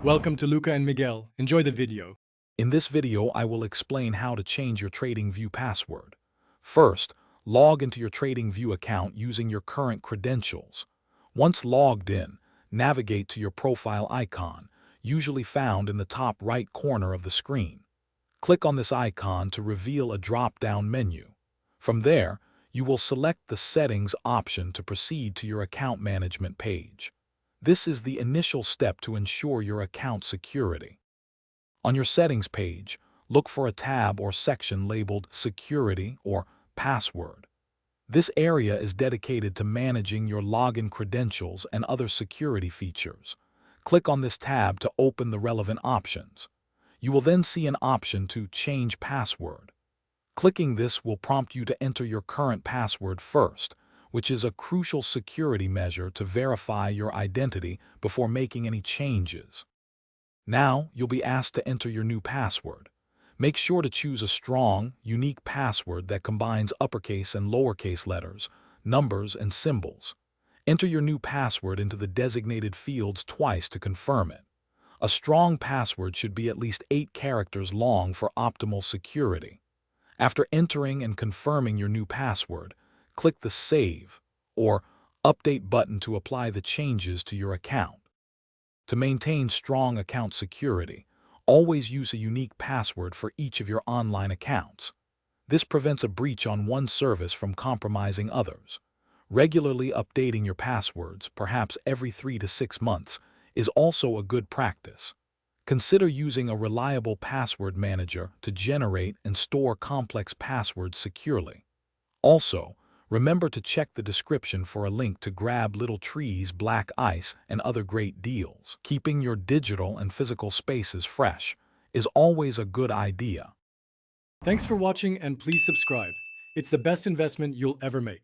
Welcome to Luca and Miguel. Enjoy the video. In this video, I will explain how to change your TradingView password. First, log into your TradingView account using your current credentials. Once logged in, navigate to your profile icon, usually found in the top right corner of the screen. Click on this icon to reveal a drop-down menu. From there, you will select the Settings option to proceed to your account management page. This is the initial step to ensure your account security. On your Settings page, look for a tab or section labeled Security or Password. This area is dedicated to managing your login credentials and other security features. Click on this tab to open the relevant options. You will then see an option to Change Password. Clicking this will prompt you to enter your current password first, which is a crucial security measure to verify your identity before making any changes. Now, you'll be asked to enter your new password. Make sure to choose a strong, unique password that combines uppercase and lowercase letters, numbers, and symbols. Enter your new password into the designated fields twice to confirm it. A strong password should be at least 8 characters long for optimal security. After entering and confirming your new password, click the Save or Update button to apply the changes to your account. To maintain strong account security, always use a unique password for each of your online accounts. This prevents a breach on one service from compromising others. Regularly updating your passwords, perhaps every 3 to 6 months, is also a good practice. Consider using a reliable password manager to generate and store complex passwords securely. Also, remember to check the description for a link to grab Little Tree's Black Ice and other great deals. Keeping your digital and physical spaces fresh is always a good idea. Thanks for watching and please subscribe. It's the best investment you'll ever make.